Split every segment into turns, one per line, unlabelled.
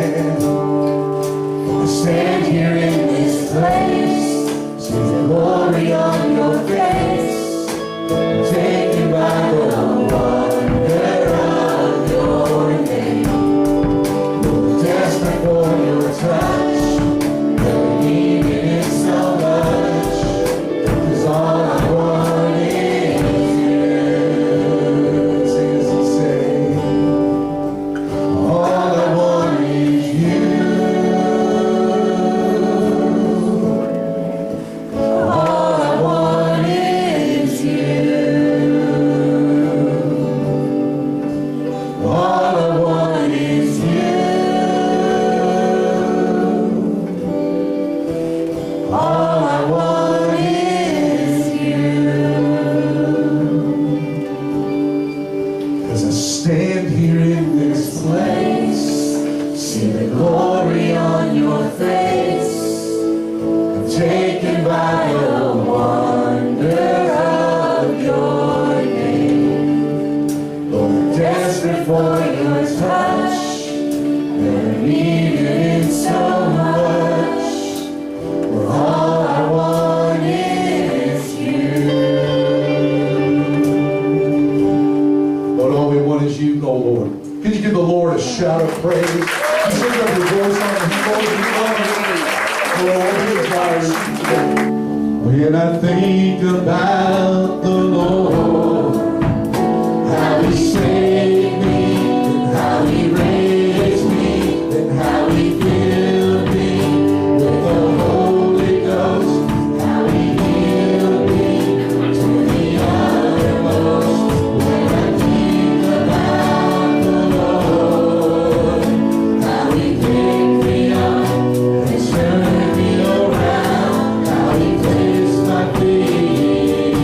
stand. I stand here in this place, see the glory on your face, I'm taken by the wonder of your name. We're desperate for your touch, never needed it so much, 'cause all I want is you. Sing as you say, all I want is you. All I want is you. All I want is you. All I want is you. 'Cause I stand here in this place, see the glory on your face, I'm taken by the wonder of your name. Lord, I'm desperate for your touch, never needed it so much, where all I want is you. Lord, all we want is you, oh Lord. Can you give the Lord a shout of praise? Sing up your voice on him, Lord, we love you. Lord, we desire you. When I think about the Lord, how he saved me, and how he raised me, and how he filled me with the Holy Ghost, how he healed me to the uttermost. When I think about the Lord, how he picked me up and turned me around, how he placed my feet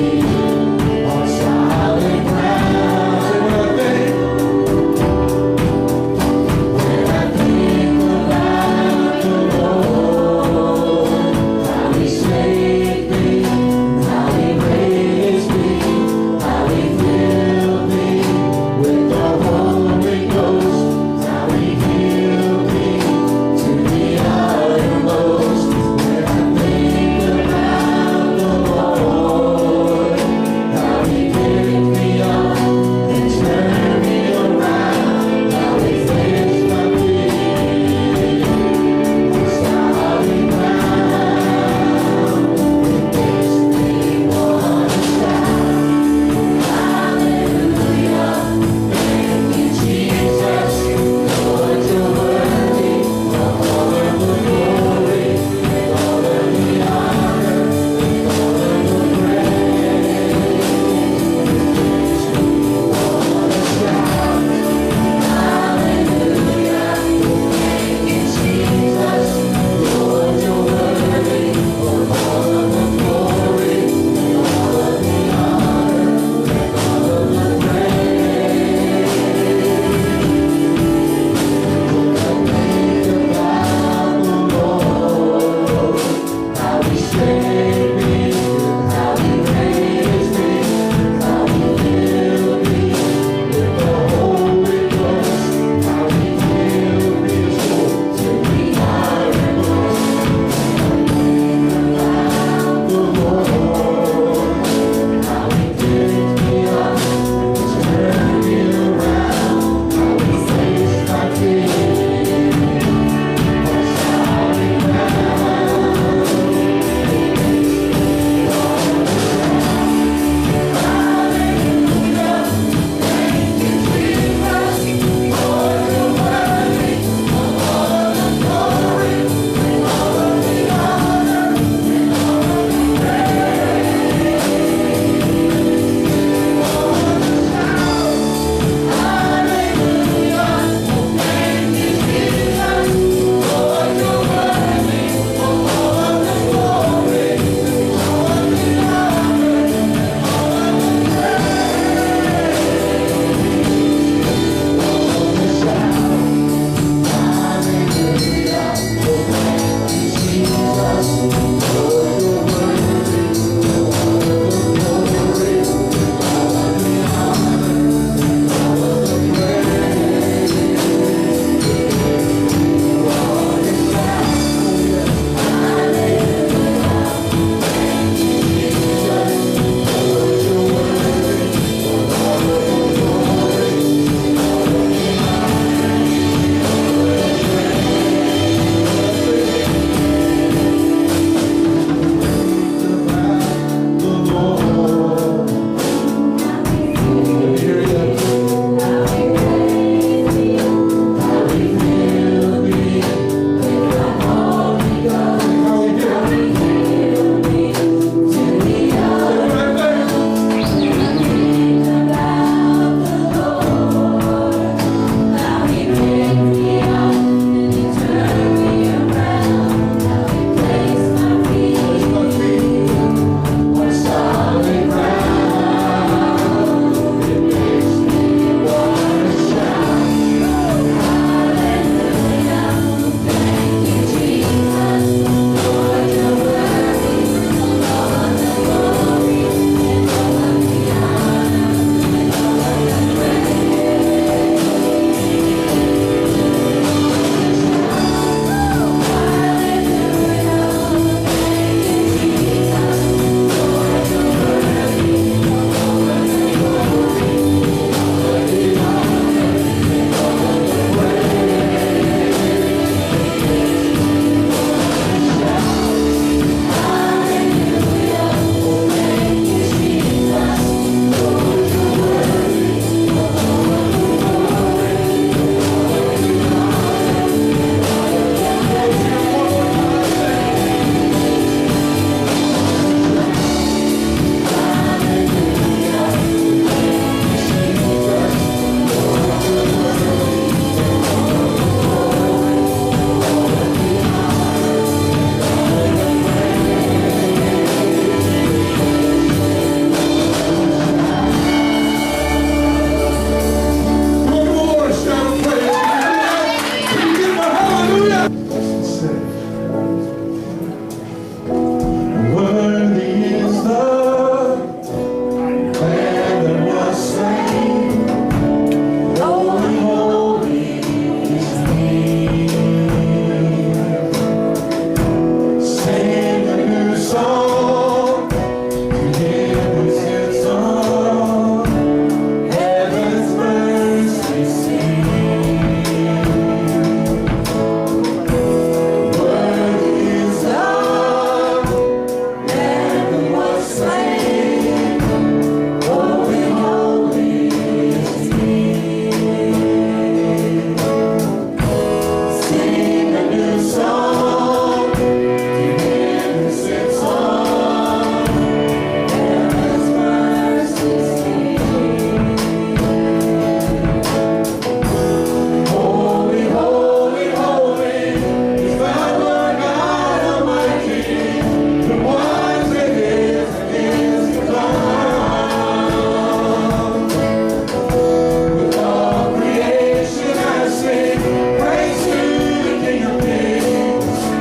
Creation I sing praise to the King of Kings.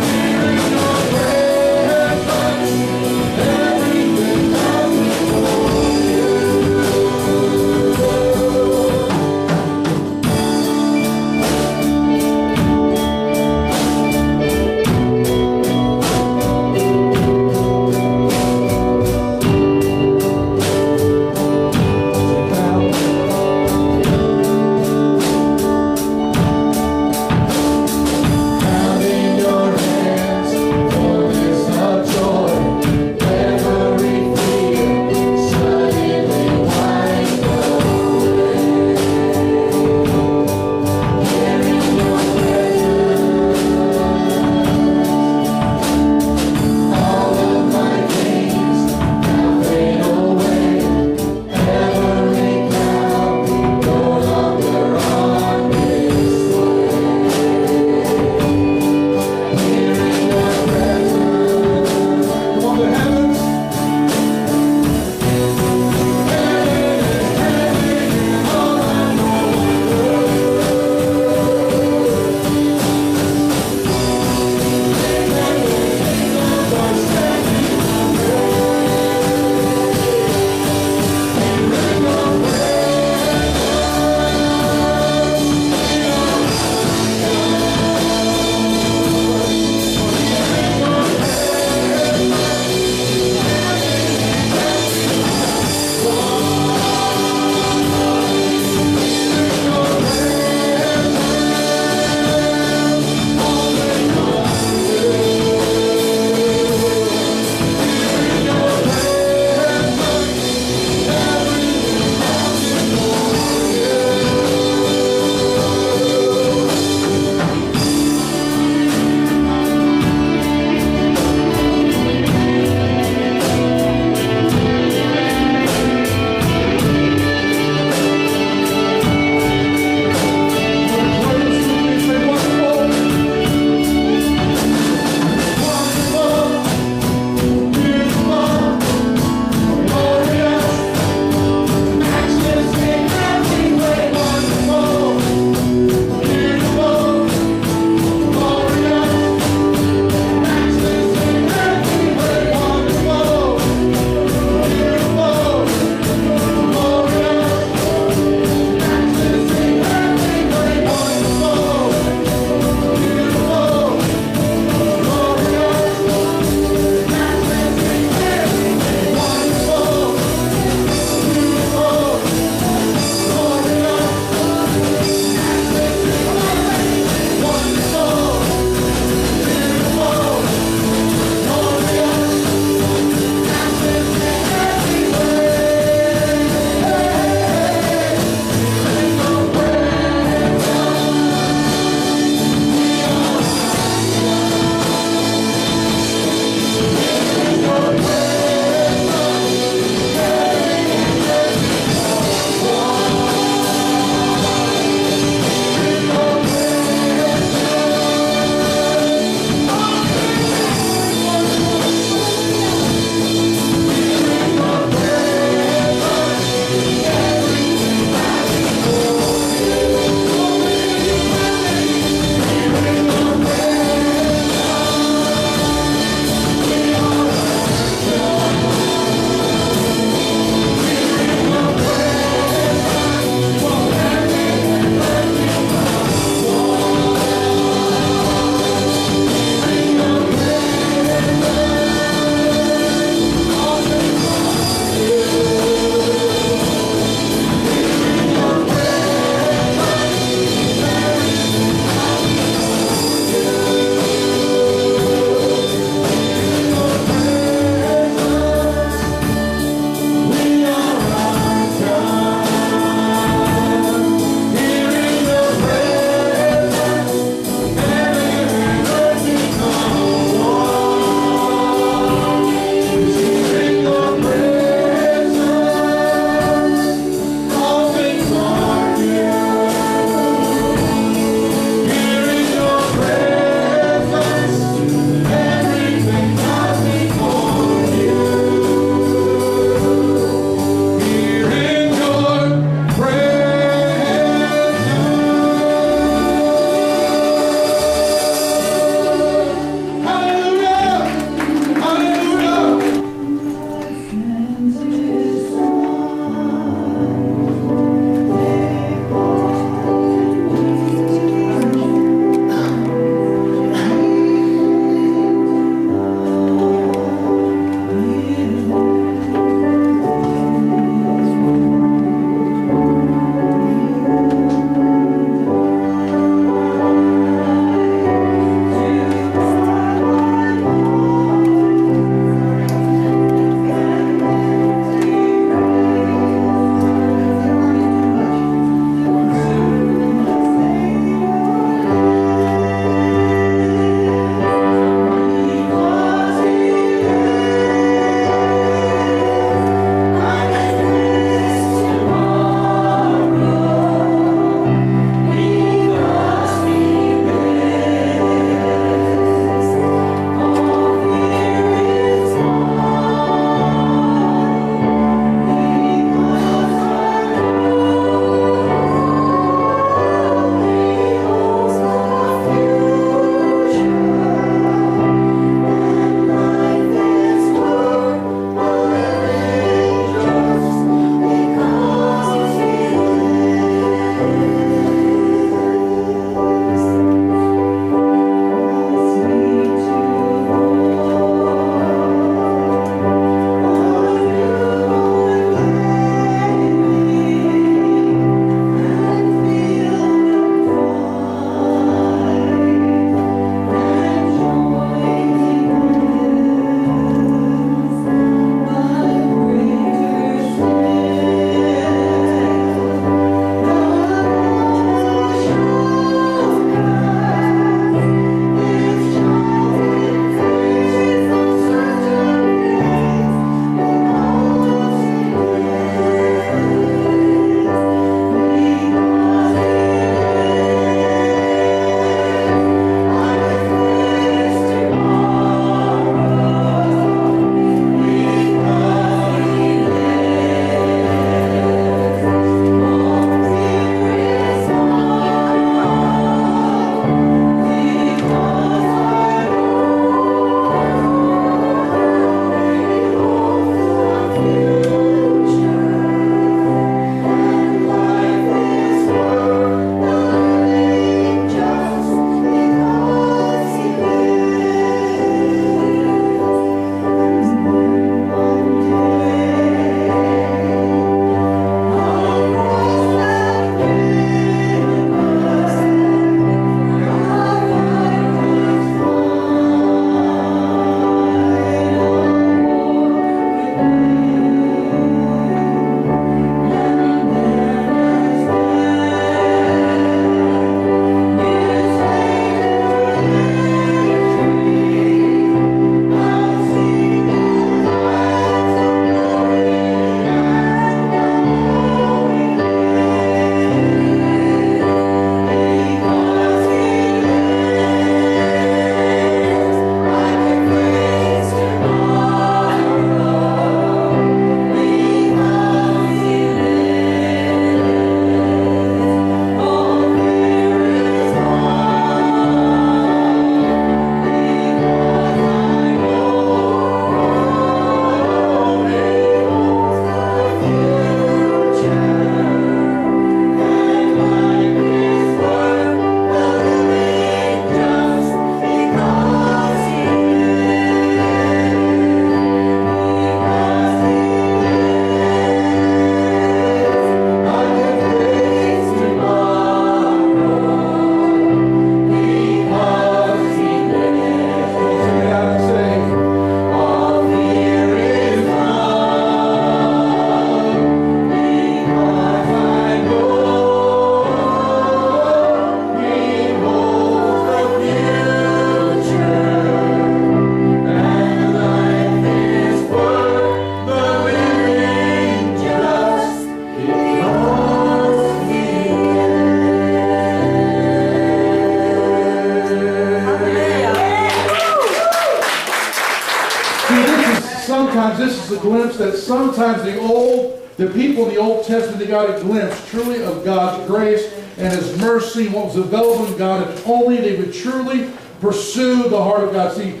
glimpse that sometimes the people in the Old Testament, they got a glimpse truly of God's grace and His mercy, and what was available in God, if only they would truly pursue the heart of God. See,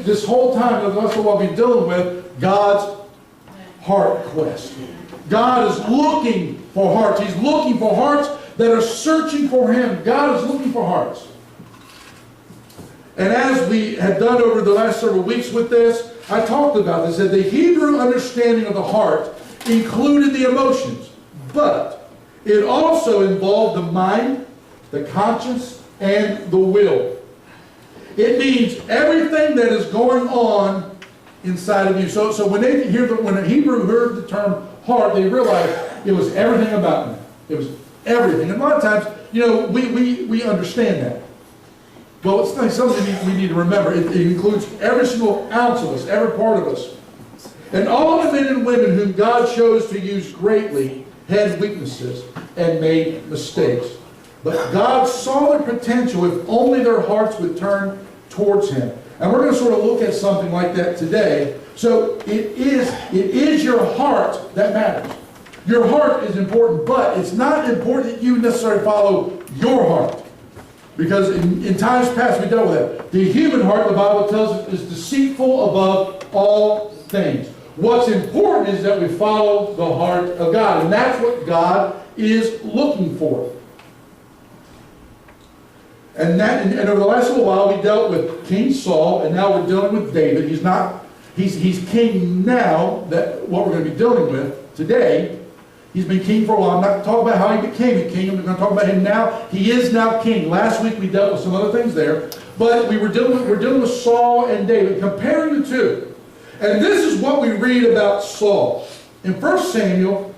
this whole time, that's what we've been dealing with, God's heart quest. God is looking for hearts. He's looking for hearts that are searching for Him. God is looking for hearts. And as we had done over the last several weeks with this, I talked about this, that the Hebrew understanding of the heart included the emotions, but it also involved the mind, the conscience, and the will. It means everything that is going on inside of you. So when when a Hebrew heard the term heart, they realized it was everything about me. It was everything. And a lot of times, we understand that. Well, it's not something we need to remember. It includes every single ounce of us, every part of us. And all the men and women whom God chose to use greatly had weaknesses and made mistakes. But God saw their potential if only their hearts would turn towards Him. And we're going to sort of look at something like that today. So it is your heart that matters. Your heart is important, but it's not important that you necessarily follow your heart. Because in times past we dealt with that. The human heart, the Bible tells us, is deceitful above all things. What's important is that we follow the heart of God. And that's what God is looking for. And over the last little while we dealt with King Saul, and now we're dealing with David. He's king now, that what we're going to be dealing with today. He's been king for a while. I'm not going to talk about how he became a king. I'm going to talk about him now. He is now king. Last week we dealt with some other things there. But we're dealing with Saul and David, comparing the two. And this is what we read about Saul. In 1 Samuel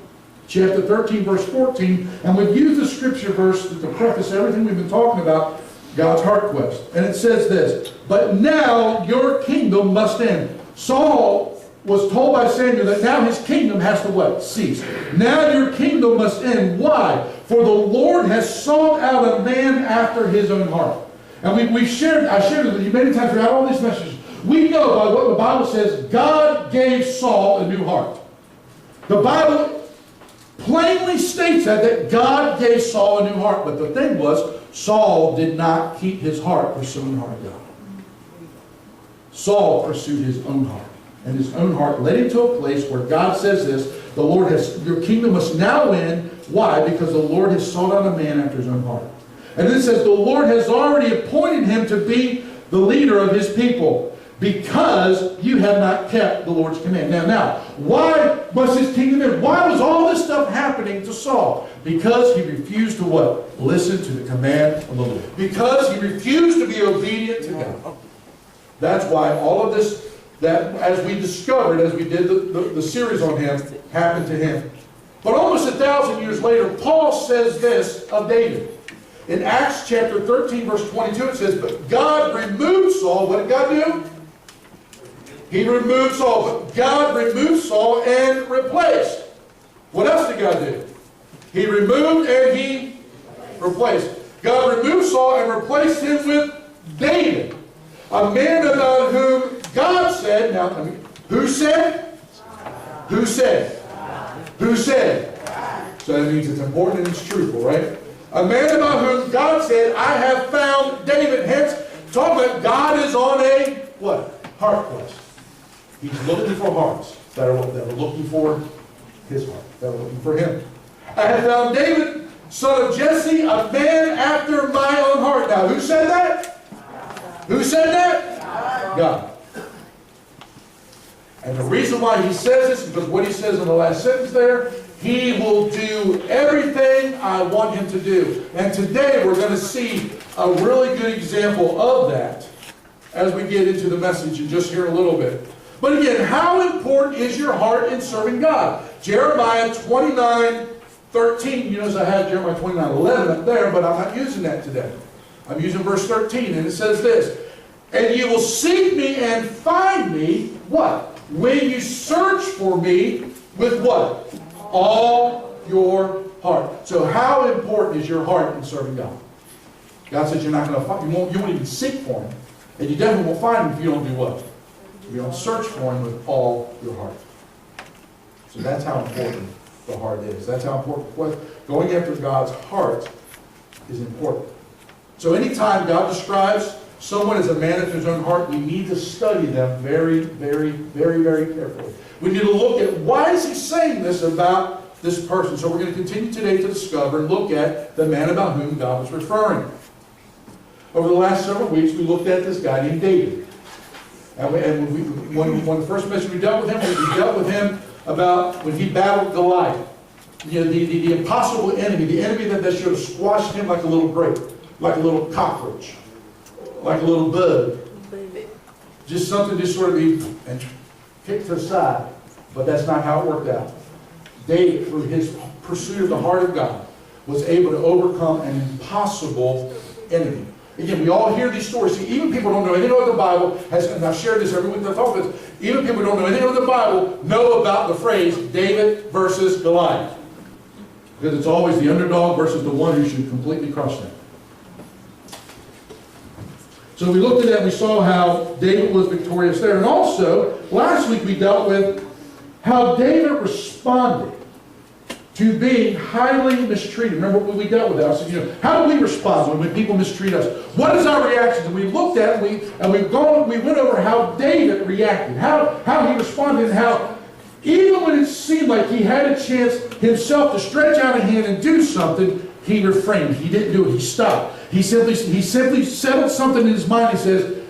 chapter 13, verse 14, and we've used the scripture verse to preface everything we've been talking about, God's heart quest. And it says this, "But now your kingdom must end." Saul was told by Samuel that now his kingdom has to what? Cease. Now your kingdom must end. Why? For the Lord has sought out a man after His own heart. And I shared it with you many times throughout all these messages. We know by what the Bible says, God gave Saul a new heart. The Bible plainly states that God gave Saul a new heart. But the thing was, Saul did not keep his heart pursuing the heart of God. Saul pursued his own heart. And his own heart led him to a place where God says this, your kingdom must now end. Why? Because the Lord has sought out a man after His own heart. And then it says the Lord has already appointed him to be the leader of His people, because you have not kept the Lord's command. Now, why must His kingdom end? Why was all this stuff happening to Saul? Because he refused to what? Listen to the command of the Lord. Because he refused to be obedient to God. That's why all of this, that as we discovered, as we did the series on him, happened to him. But almost 1,000 years later, Paul says this of David. In Acts chapter 13, verse 22, it says, "But God removed Saul." What did God do? He removed Saul. But God removed Saul and replaced. What else did God do? He removed and He replaced. God removed Saul and replaced him with David, a man about whom God said, who said? Who said? Who said? So that means it's important and it's truthful, right? A man about whom God said, "I have found David." Hence, talking about God is on a, what? Heart quest. He's looking for hearts that are looking for His heart, that are looking for Him. "I have found David, son of Jesse, a man after my own heart." Now, who said that? Who said that? God. And the reason why He says this is because what He says in the last sentence there, He will do everything I want Him to do. And today we're going to see a really good example of that as we get into the message in just here a little bit. But again, how important is your heart in serving God? Jeremiah 29:13. You notice I had Jeremiah 29:11 up there, but I'm not using that today. I'm using verse 13, and it says this, "And you will seek me and find me," what? "When you search for me with" what? "All your heart." So how important is your heart in serving God? God says you're not going to find, you won't even seek for Him. And you definitely won't find Him if you don't do what? If you don't search for Him with all your heart. So that's how important the heart is. That's how important going after God's heart is important. So anytime God describes someone as a man after his own heart, we need to study them very, very, very, very carefully. We need to look at why is he saying this about this person. So we're going to continue today to discover and look at the man about whom God was referring. Over the last several weeks, we looked at this guy named David. When the first message we dealt with him, we dealt with him about when he battled Goliath. You know, the impossible enemy, the enemy that should have squashed him like a little grape, like a little cockroach, like a little bug. Just something just sort of be and kicked to the side. But that's not how it worked out. David, through his pursuit of the heart of God, was able to overcome an impossible enemy. Again, we all hear these stories. See, even people who don't know anything about the Bible, and I've shared this every week that I talk about this, even people who don't know anything about the Bible know about the phrase David versus Goliath. Because it's always the underdog versus the one who should completely crush them. So we looked at that and we saw how David was victorious there. And also, last week we dealt with how David responded to being highly mistreated. Remember what we dealt with that? I said, how do we respond when people mistreat us? What is our reaction? And we looked at it and we went over how David reacted, how he responded, and how even when it seemed like he had a chance himself to stretch out a hand and do something, he refrained. He didn't do it. He stopped. He simply settled something in his mind. He says,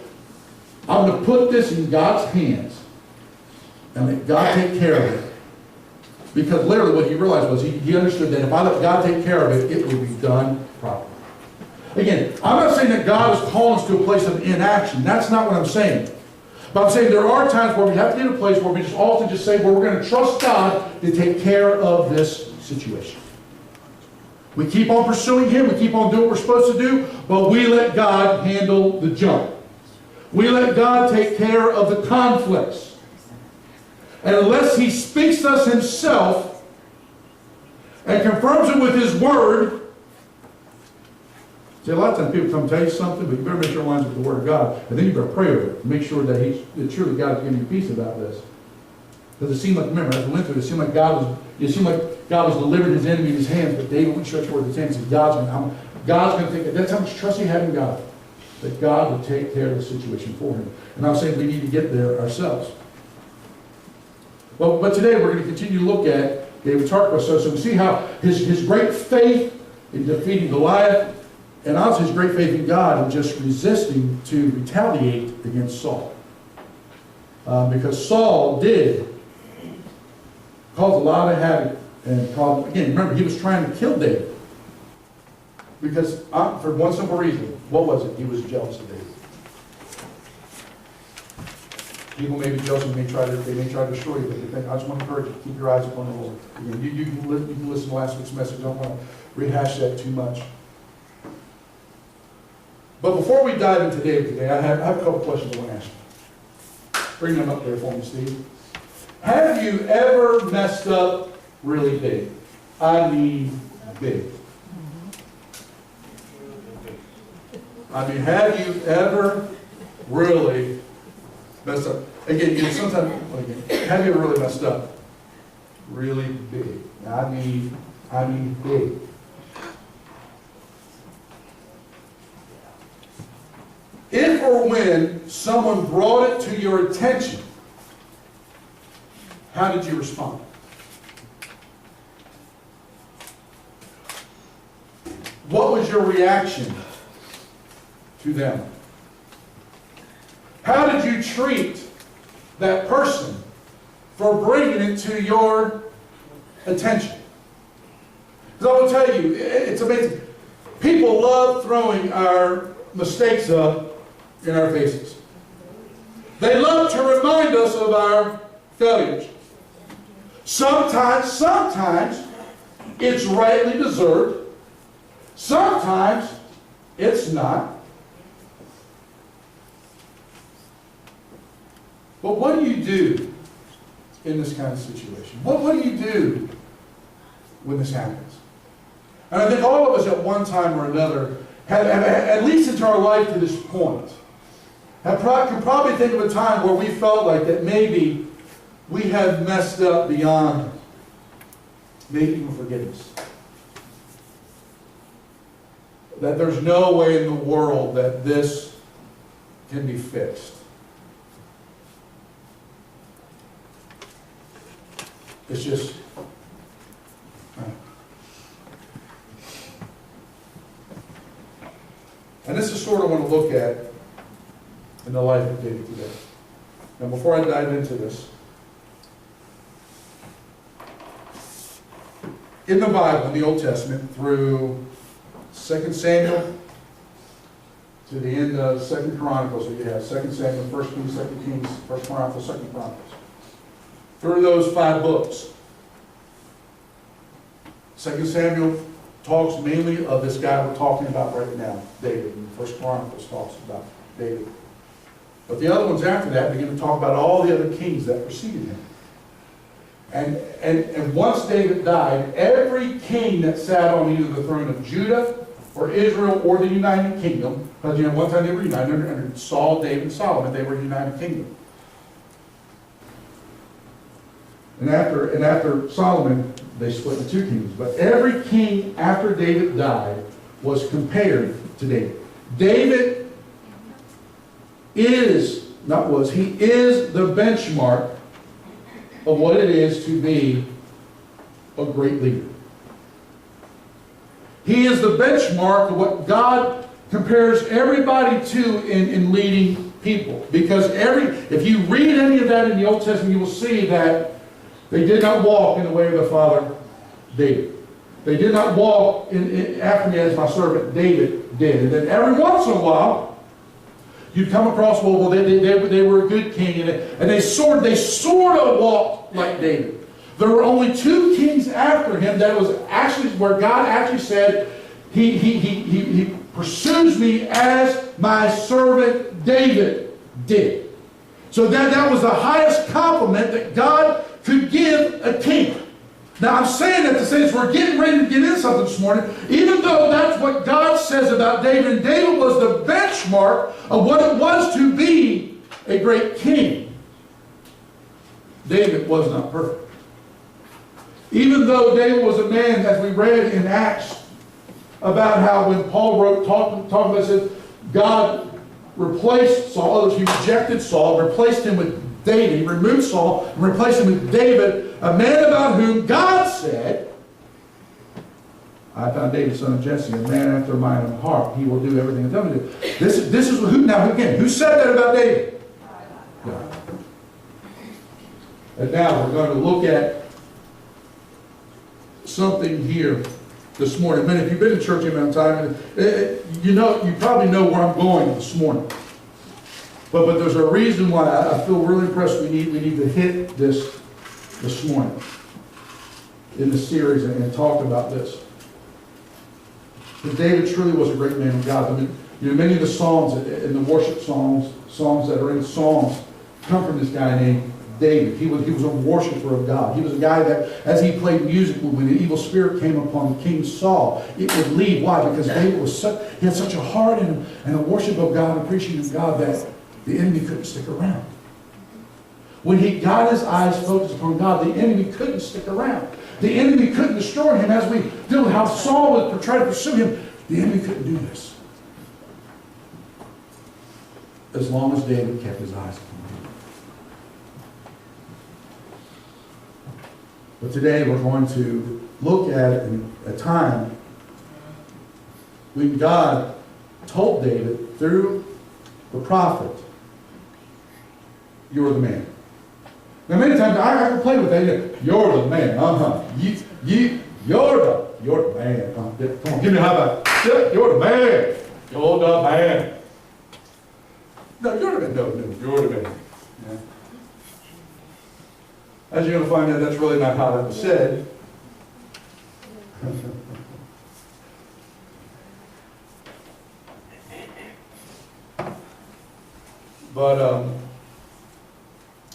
I'm going to put this in God's hands and let God take care of it. Because literally what he realized was he understood that if I let God take care of it, it will be done properly. Again, I'm not saying that God is calling us to a place of inaction. That's not what I'm saying. But I'm saying there are times where we have to get to a place where we just often just say, well, we're going to trust God to take care of this situation. We keep on pursuing Him. We keep on doing what we're supposed to do. But we let God handle the junk. We let God take care of the conflicts. And unless He speaks to us Himself and confirms it with His Word, see, a lot of times people come tell you something, but you better make sure it lines up with the Word of God. And then you better pray over it. Make sure that truly God is giving you peace about this. Because it seemed like, remember, as we went through it, it seemed like God was delivering His enemy in His hands, but David wouldn't stretch forward His hands and said, God's going to take it. That's how much trust he had in God. That God would take care of the situation for him. And I'm saying we need to get there ourselves. Well, but today we're going to continue to look at David's heart process. So we see how his great faith in defeating Goliath, and also his great faith in God in just resisting to retaliate against Saul. Because Saul did cause a lot of havoc and problem. Again, remember, he was trying to kill David. Because for one simple reason. What was it? He was jealous of David. People may be jealous and they may try to destroy you. But I just want to encourage you, keep your eyes upon the Lord. Again, you can listen to last week's message. I don't want to rehash that too much. But before we dive into David today, I have a couple questions I want to ask you. Bring them up there for me, Steve. Have you ever messed up really big? I mean big. I mean, have you ever really messed up? Again, sometimes, have you ever really messed up? Really big. I mean big. If or when someone brought it to your attention, how did you respond? What was your reaction to them? How did you treat that person for bringing it to your attention? Because I will tell you, it's amazing. People love throwing our mistakes up in our faces. They love to remind us of our failures. Sometimes it's rightly deserved. Sometimes it's not. But what do you do in this kind of situation? What do you do when this happens? And I think all of us at one time or another have at least into our life to this point, can probably think of a time where we felt like that maybe we have messed up beyond making forgiveness. That there's no way in the world that this can be fixed. It's just... And this is sort of what I want to look at in the life of David today. Now, before I dive into this, in the Bible, in the Old Testament, through 2 Samuel to the end of 2 Chronicles, so you have 2 Samuel, 1 Kings, 2 Kings, 1 Chronicles, 2 Chronicles. Through those 5 books, 2 Samuel talks mainly of this guy we're talking about right now, David. And 1 Chronicles talks about David. But the other ones after that begin to talk about all the other kings that preceded him. And once David died, every king that sat on either the throne of Judah or Israel or the United Kingdom, because one time they were united under Saul, David, and Solomon, they were a united kingdom. And after Solomon, they split into 2 kingdoms. But every king after David died was compared to David. David is the benchmark of what it is to be a great leader. He is the benchmark of what God compares everybody to in leading people. Because if you read any of that in the Old Testament, you will see that they did not walk in the way of their father David. They did not walk after me as my servant David did. And then every once in a while, you'd come across, well, they were a good king, and they sort of walked like David. There were only 2 kings after him that was actually where God actually said, He pursues me as my servant David did. So that was the highest compliment that God could give a king. Now I'm saying that to say this, we're getting ready to get into something this morning, even though that's what God says about David, and David was the benchmark of what it was to be a great king. David was not perfect. Even though David was a man, as we read in Acts, about how when Paul talking about this, God replaced Saul, he rejected Saul, replaced him with David. He removed Saul and replaced him with David, a man about whom God said, I found David, son of Jesse, a man after my own heart. He will do everything I tell him to do. This is who, now again, who said that about David? God. And now we're going to look at something here this morning. Man, if you've been in church any amount of time, you probably know where I'm going this morning. But there's a reason why I feel really impressed we need to hit this morning in the series and talk about this. Because David truly was a great man of God. I mean, many of the psalms and the worship songs that are in Psalms come from this guy named David. He was a worshiper of God. He was a guy that, as he played music, when the evil spirit came upon King Saul, it would leave. Why? Because David he had such a heart and a worship of God, and appreciation of God, that the enemy couldn't stick around. When he got his eyes focused upon God, the enemy couldn't stick around. The enemy couldn't destroy him. As we deal with how Saul would try to pursue him, the enemy couldn't do this. As long as David kept his eyes upon him. But today we're going to look at a time when God told David through the prophet, "You're the man." Now, many times I can play with that. You're the man. You're the man. Come on, give me a high five. You're the man. You're the man. No, you're the man. No, you're the man. Yeah. As you're going to find out, that's really not how that was said. But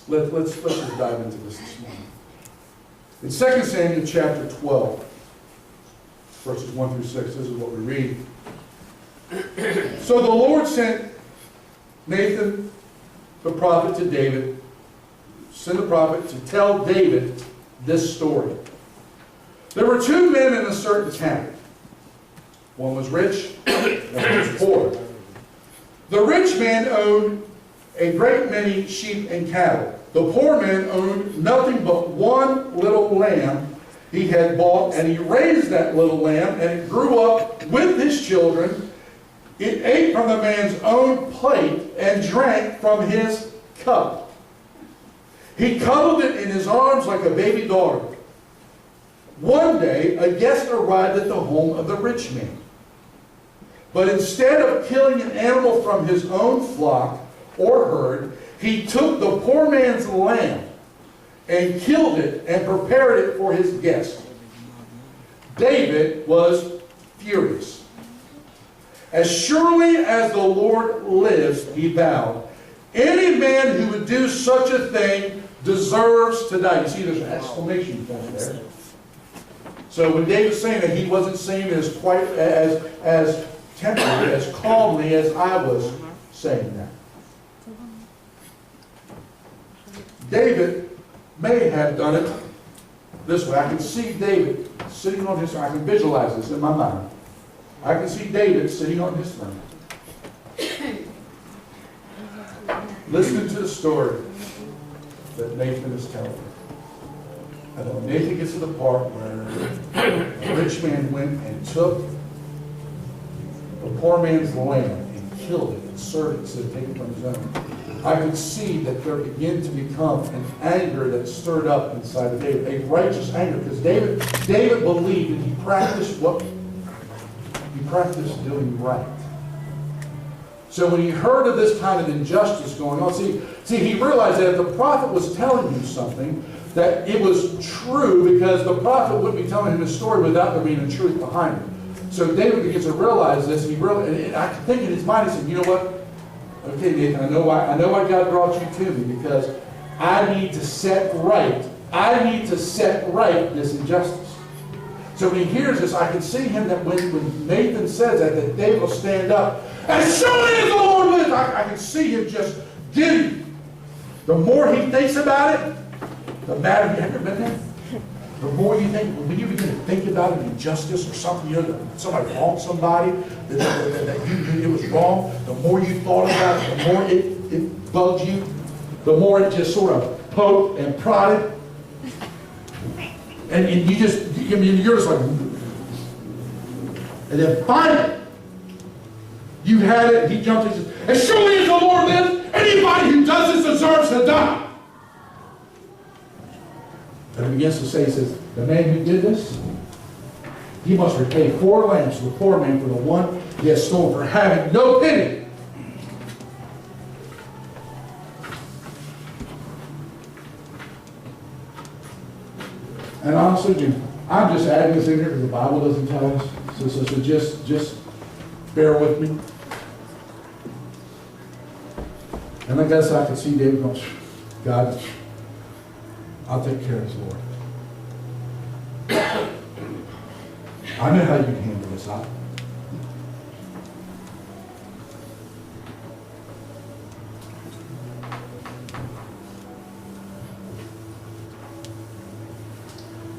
let's just dive into this morning. In 2 Samuel chapter 12, verses 1 through 6, this is what we read. So the Lord sent Nathan, the prophet, to David, send a prophet to tell David this story. There were two men in a certain town. One was rich, and one was poor. The rich man owned a great many sheep and cattle. The poor man owned nothing but one little lamb he had bought, and he raised that little lamb, and it grew up with his children. It ate from the man's own plate and drank from his cup. He cuddled it in his arms like a baby daughter. One day, a guest arrived at the home of the rich man. But instead of killing an animal from his own flock or herd, he took the poor man's lamb and killed it and prepared it for his guest. David was furious. As surely as the Lord lives, he vowed, any man who would do such a thing deserves to die. You see, there's an exclamation point there. So when David's saying that, he wasn't saying it as quite as temporary, as calmly as I was saying that. David may have done it this way. I can see David sitting on his, I can visualize this in my mind. I can see David sitting on his throne, listening to the story that Nathan is telling. And then Nathan gets to the part where the rich man went and took the poor man's lamb and killed it and served it instead of taking it from his own. I could see that there began to become an anger that stirred up inside of David, a righteous anger, because David believed that he practiced doing right. So when he heard of this kind of injustice going on, see, he realized that if the prophet was telling him something, that it was true, because the prophet wouldn't be telling him his story without there being a truth behind it. So David begins to realize this. And I think in his mind, he said, you know what? Okay, Nathan, I know why God brought you to me, because I need to set right this injustice. So when he hears this, I can see him that when Nathan says that David will stand up. As surely as the Lord lives, I can see him just giddy. The more he thinks about it, the madder. Have you ever been there? The more you think, when you begin to think about an injustice or something, you know, that somebody wronged somebody, that you knew it was wrong, the more you thought about it, the more it bugged you, the more it just sort of poked and prodded. And you're just like, and then finally, you had it, and he jumped and says, as surely as the Lord lives, anybody who does this deserves to die. And he begins to say, he says, the man who did this, he must repay 4 lambs to the poor man for the one he has stolen, for having no pity. And honestly, I'm just adding this in here because the Bible doesn't tell us. So just bear with me. And I guess I could see David going, God, I'll take care of this, Lord. I know how you can handle this.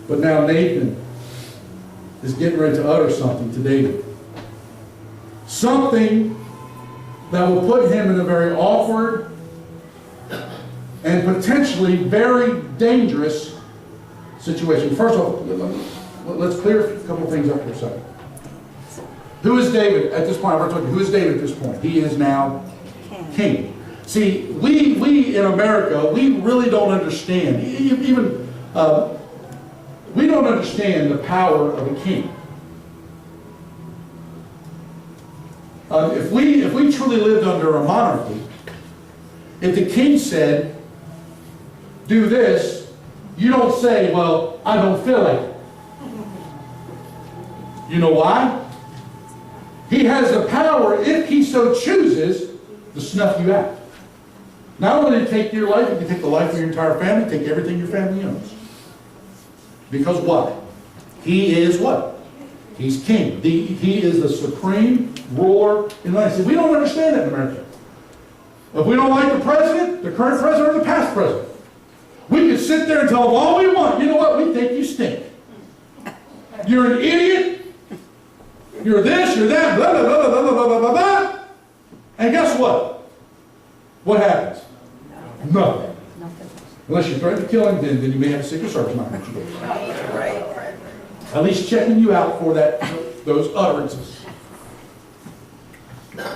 But now Nathan is getting ready to utter something to David. Something that will put him in a very awkward and potentially very dangerous situation. First of all, let's clear a couple of things up for a second. Who is David at this point? I've already told you, who is David at this point? He is now king. See, we in America, we really don't understand. Even we don't understand the power of a king. If we truly lived under a monarchy, if the king said, do this, you don't say, well, I don't feel like it. You know why? He has the power, if he so chooses, to snuff you out. Not only to take your life, he can take the life of your entire family, take everything your family owns. Because what? He is what? He's king. He is the supreme ruler in the land. See, we don't understand that in America. If we don't like the president, the current president, or the past president, We can sit there and tell them all we want. You know what? We think you stink. You're an idiot. You're this, you're that, blah, blah, blah, blah, blah, blah, blah, blah. And guess what? What happens? Nothing. Unless you threaten to kill him, then you may have a Secret Service knock at your door. At least checking you out for those utterances.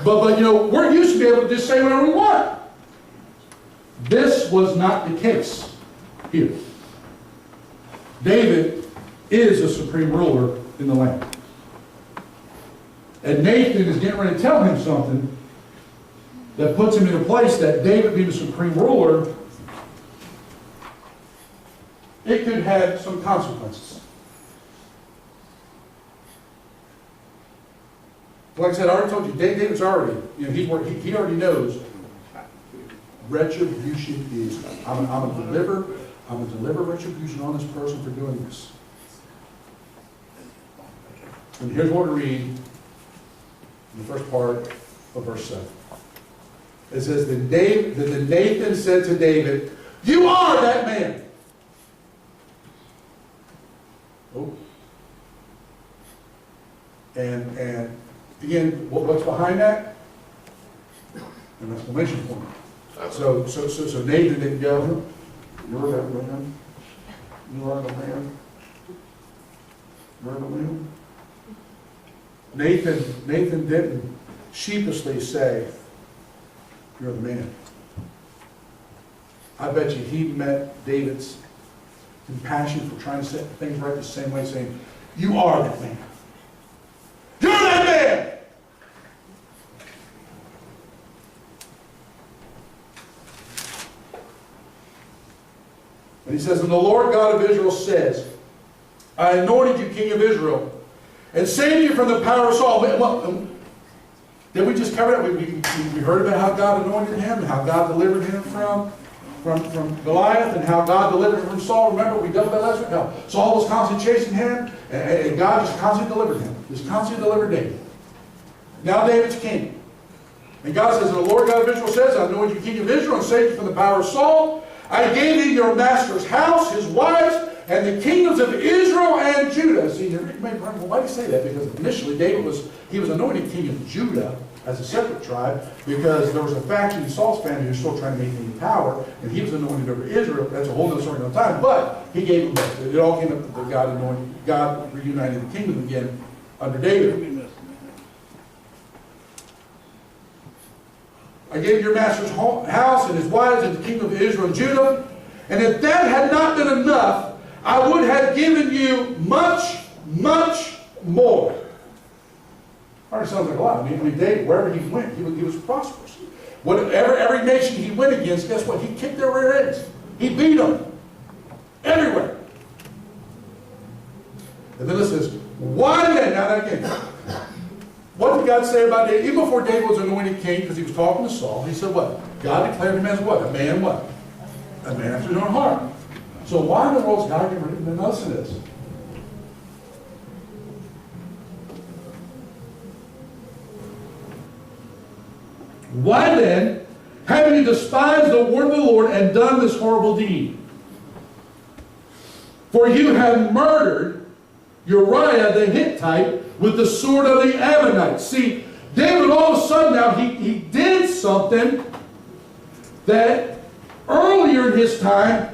But you know, we're used to be able to just say whatever we want. This was not the case here. David is a supreme ruler in the land. And Nathan is getting ready to tell him something that puts him in a place that David being the supreme ruler, it could have some consequences. Like I said, I already told you, David's already, he already knows retribution is, I'm going to deliver retribution on this person for doing this. And here's what we read in the first part of verse 7. It says, that Nathan said to David, "You are that man." Oh. And again, what's behind that? An exclamation point. So Nathan didn't go, "You're that man. You are the man. You're the man." Nathan didn't sheepishly say, "You're the man." I bet you he met David's compassion for trying to set things right the same way, saying, "You are that man. You're that man!" And he says, "And the Lord God of Israel says, I anointed you king of Israel, and saved you from the power of Saul." Well, did we just cover that? We heard about how God anointed him, and how God delivered him from Goliath, and how God delivered him from Saul. Remember, we dealt with that last week. How Saul was constantly chasing him, and God just constantly delivered him. Just constantly delivered David. Now David's king. And God says, "And the Lord God of Israel says, I anointed you king of Israel, and saved you from the power of Saul. I gave thee your master's house, his wives, and the kingdoms of Israel and Judah." See, you may wonder, well, why do you say that? Because initially David was anointed king of Judah as a separate tribe, because there was a faction in Saul's family who was still trying to maintain power, and he was anointed over Israel. That's a whole other story another time. But he gave him both. It all came up that God reunited the kingdom again under David. "I gave your master's house and his wives and the kingdom of Israel and Judah. And if that had not been enough, I would have given you much, much more." Already sounds like a lot. I mean, David, wherever he went, he was prosperous. Every nation he went against, guess what? He kicked their rear ends. He beat them. Everywhere. And then it says, "Why then?" Now again, what did God say about David? Even before David was anointed king, because he was talking to Saul, he said what? God declared him as what? A man what? A man after his own heart. So why in the world is God getting rid of him? Listen to this. "Why then have you despised the word of the Lord and done this horrible deed? For you have murdered Uriah the Hittite with the sword of the Ammonites." See, David all of a sudden now, he did something that earlier in his time,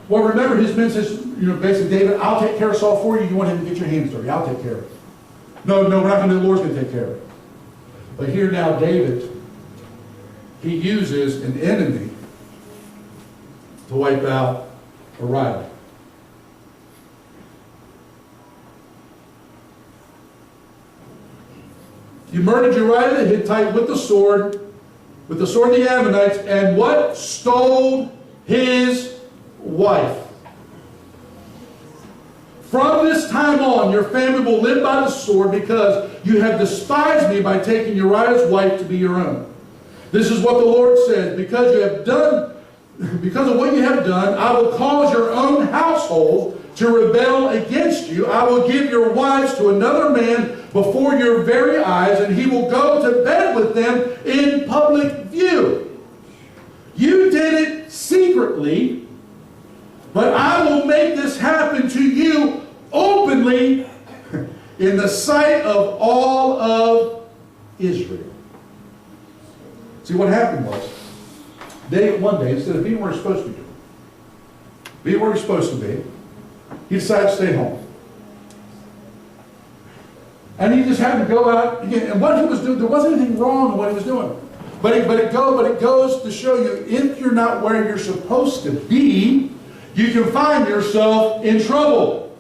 well, remember his men says, basically, "David, I'll take care of Saul for you. You want him to get your hands dirty. I'll take care of it." No, we're not going to do it. The Lord's going to take care of it. But here now, David, he uses an enemy to wipe out Uriah. "You murdered Uriah the Hittite with the sword of the Ammonites, and what? Stole his wife. From this time on, your family will live by the sword, because you have despised me by taking Uriah's wife to be your own. This is what the Lord says, because of what you have done, I will cause your own household to rebel against you. I will give your wives to another man before your very eyes, and he will go to bed with them in public view. You did it secretly, But I will make this happen to you openly in the sight of all of Israel. See, what happened was, David one day, instead of being where he's supposed to be, being where he's supposed to be, he decided to stay home. And he just had to go out again. And what he was doing, there wasn't anything wrong with what he was doing. But it goes to show you, if you're not where you're supposed to be, you can find yourself in trouble.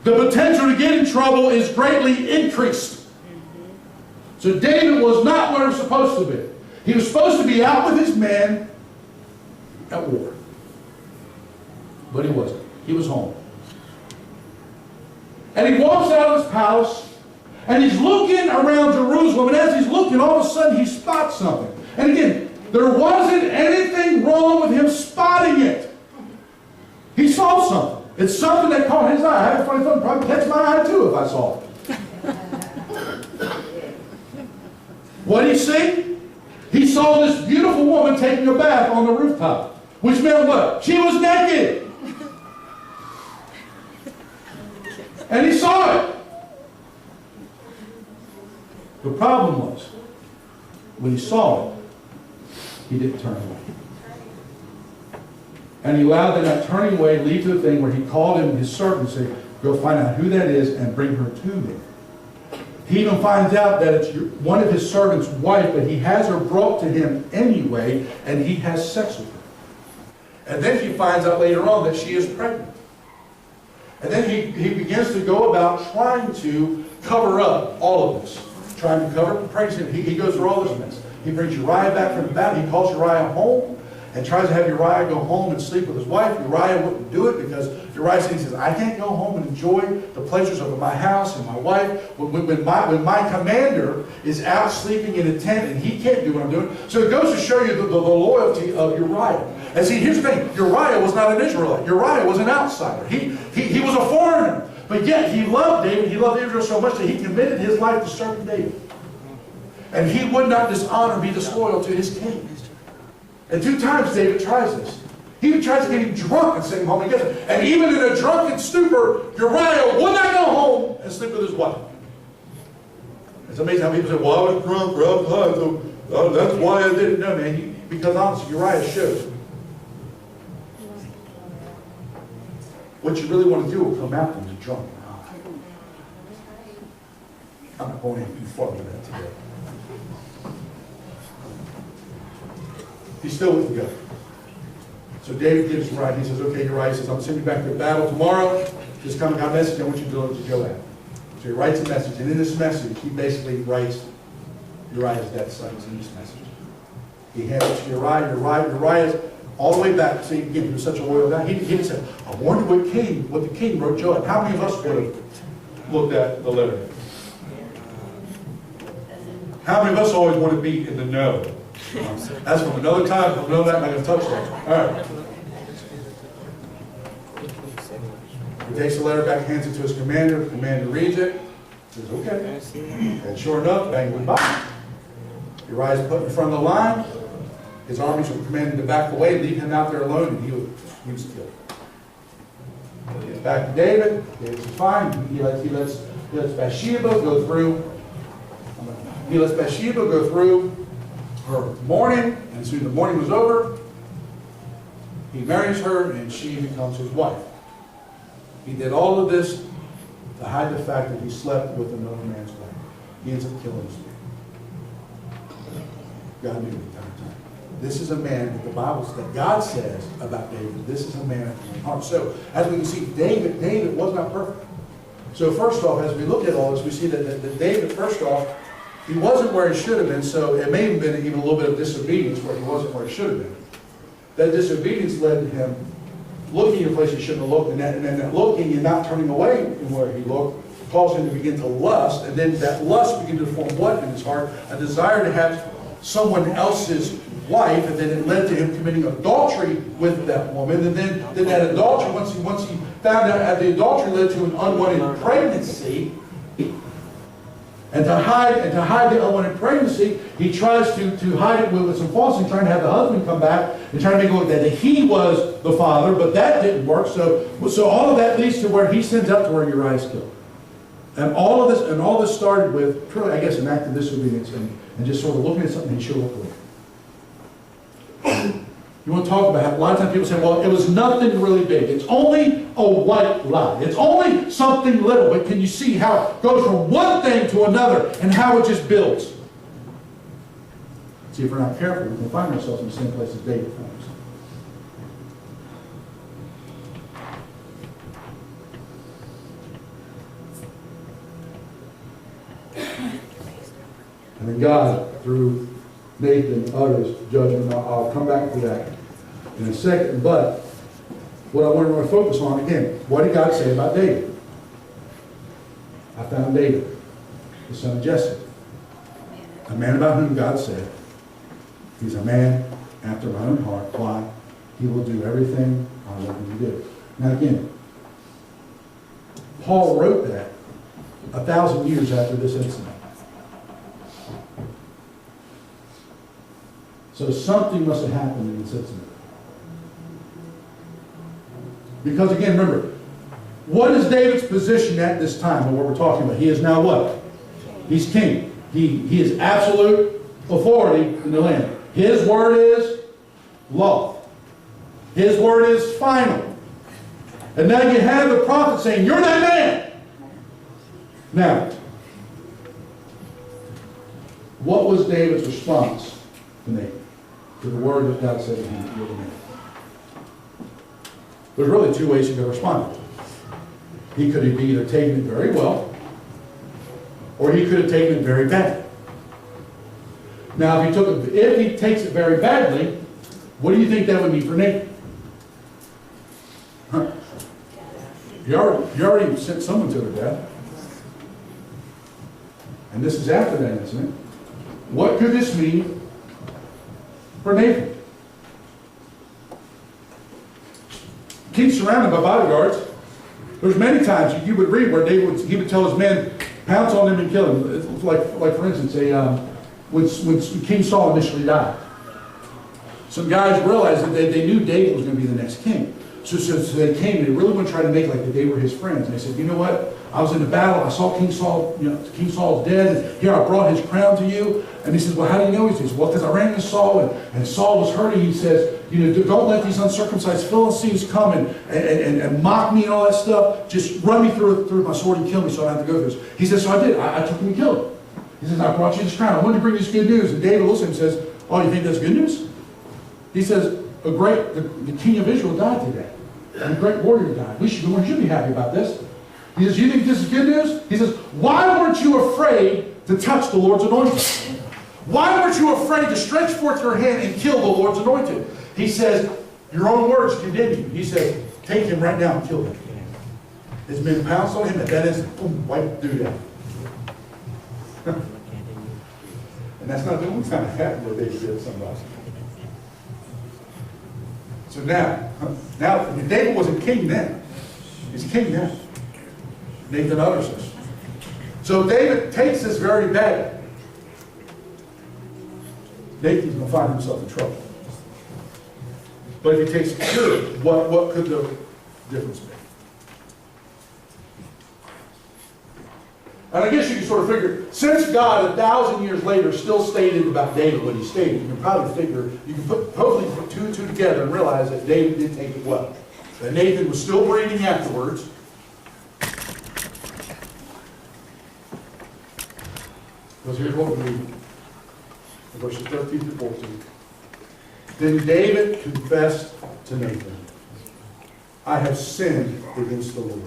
The potential to get in trouble is greatly increased. So David was not where he was supposed to be. He was supposed to be out with his men at war. But he wasn't. He was home. And he walks out of his palace, and he's looking around Jerusalem, and as he's looking, all of a sudden he spots something. And again, there wasn't anything wrong with him spotting it. He saw something. It's something that caught his eye. I had a funny thought, probably catch my eye too if I saw it. What did he see? He saw this beautiful woman taking a bath on the rooftop. Which meant what? She was naked. And he saw it. The problem was, when he saw it, he didn't turn away. And he allowed that turning away lead to the thing where he called him his servant and said, go find out who that is and bring her to me. He even finds out that it's one of his servant's wife, but he has her brought to him anyway, and he has sex with her. And then he finds out later on that she is pregnant. And then he begins to go about trying to cover up all of this. Trying to cover up the pregnancy. He goes through all this mess. He brings Uriah back from the battle. He calls Uriah home and tries to have Uriah go home and sleep with his wife. Uriah wouldn't do it because Uriah says, I can't go home and enjoy the pleasures of my house and my wife when my commander is out sleeping in a tent and he can't do what I'm doing. So it goes to show you the loyalty of Uriah. And see, here's the thing. Uriah was not an Israelite. Uriah was an outsider. He was a foreigner. But yet he loved David. He loved Israel so much that he committed his life to serving David. And he would not dishonor, be disloyal to his king. And 2 times David tries this. He even tries to get him drunk and send him home together. And even in a drunken stupor, Uriah would not go home and sleep with his wife. It's amazing how people say, well, I was drunk or I was high, so that's why I didn't know, man. Because honestly, Uriah shows. What you really want to do will come out when you're drunk. I'm not going any further than that today. He's still with God. So David gives Uriah, he says, okay, Uriah says, I'm sending you back to battle tomorrow. Just come and got a message, I want you to deliver to Joab. So he writes a message, and in this message, he basically writes Uriah's death sentence in this message. He hands it to Uriah. Uriah's all the way back, see, again, he was such a loyal guy. He didn't say, I wonder what the king wrote Joab. How many of us would have looked at the letter? How many of us always want to be in the know? That's from another time, from another night, I'm not going to touch that. All right. He takes the letter back, hands it to his commander. The commander reads it. Says, okay. And sure enough, bang, goodbye. Uriah's put in front of the line. His armies were commanded to back away, leave him out there alone, and he was killed. He gets back to David. David's fine. He lets Bathsheba go through. He lets Bathsheba go through her mourning, and as soon as the mourning was over, he marries her, and she becomes his wife. He did all of this to hide the fact that he slept with another man's wife. He ends up killing his wife. God knew it at the time. This is a man that the Bible says, that God says about David, this is a man after my heart. So, as we can see, David was not perfect. So first off, as we look at all this, we see that David, first off, he wasn't where he should have been, so it may have been even a little bit of disobedience where he wasn't where he should have been. That disobedience led to him looking in a place he shouldn't have looked, and that looking and not turning away from where he looked caused him to begin to lust, and then that lust began to form what in his heart? A desire to have someone else's wife, and then it led to him committing adultery with that woman, and then that adultery, once he found out that the adultery led to an unwanted pregnancy, And to hide the unwanted pregnancy, he tries to hide it with some falsity, trying to have the husband come back and trying to make it look that he was the father, but that didn't work. So all of that leads to where he sends up to where Uriah is killed. And all this started with, truly, I guess, an act of disobedience and just sort of looking at something he showed up with. You want to talk about how a lot of times people say, well, it was nothing really big. It's only a white lie. It's only something little. But can you see how it goes from one thing to another and how it just builds? See, if we're not careful, we can find ourselves in the same place as David found himself. And then God, through Nathan utters judgment. I'll come back to that in a second. But what I want to focus on, again, what did God say about David? I found David, the son of Jesse, a man about whom God said, he's a man after my own heart. Why? He will do everything I want him to do. Now again, Paul wrote that 1,000 years after this incident. So something must have happened in this incident. Because again, remember, what is David's position at this time and what we're talking about? He is now what? He's king. He is absolute authority in the land. His word is law. His word is final. And now you have the prophet saying, you're that man. Now, what was David's response to Nathan? To the word that God said to him, you're the man. There's really two ways he could respond. He could have either taken it very well, or he could have taken it very badly. Now, if he takes it very badly, what do you think that would mean for Nathan? Huh? You already sent someone to their death. And this is after that incident. What could this mean for Nathan? He's surrounded by bodyguards. There's many times you would read where he would tell his men, pounce on them and kill them. It's like for instance, when King Saul initially died, some guys realized that they knew David was going to be the next king. So they came and they really want to try to make like that they were his friends. And they said, you know what? I was in the battle. I saw King Saul. King Saul's dead. And here I brought his crown to you. And he says, well, how do you know? He says, well, because I ran into Saul and Saul was hurting. He says, don't let these uncircumcised Philistines come and mock me and all that stuff. Just run me through my sword and kill me so I don't have to go through this. He says, so I did. I took him and killed him. He says, I brought you this crown. I wanted to bring you this good news. And David looks at him and says, oh, you think that's good news? He says, the king of Israel died today. And a great warrior died. We should be happy about this. He says, you think this is good news? He says, why weren't you afraid to touch the Lord's anointed? Why weren't you afraid to stretch forth your hand and kill the Lord's anointed? He says, your own words condemn you. He says, take him right now and kill him. His men pounced on him, and that is, boom, wipe the dude out. And that's not the only time it happened where David did somebody. So now, David wasn't king then. He's king now. Nathan utters this. So David takes this very badly. Nathan's going to find himself in trouble. But if he takes it good, what could the difference be? And I guess you can sort of figure, since God 1,000 years later still stated about David what he stated, you can probably figure, hopefully put two and two together and realize that David didn't take it well. That Nathan was still breathing afterwards. Because here's what we read in verses 13 to 14. Then David confessed to Nathan, I have sinned against the Lord.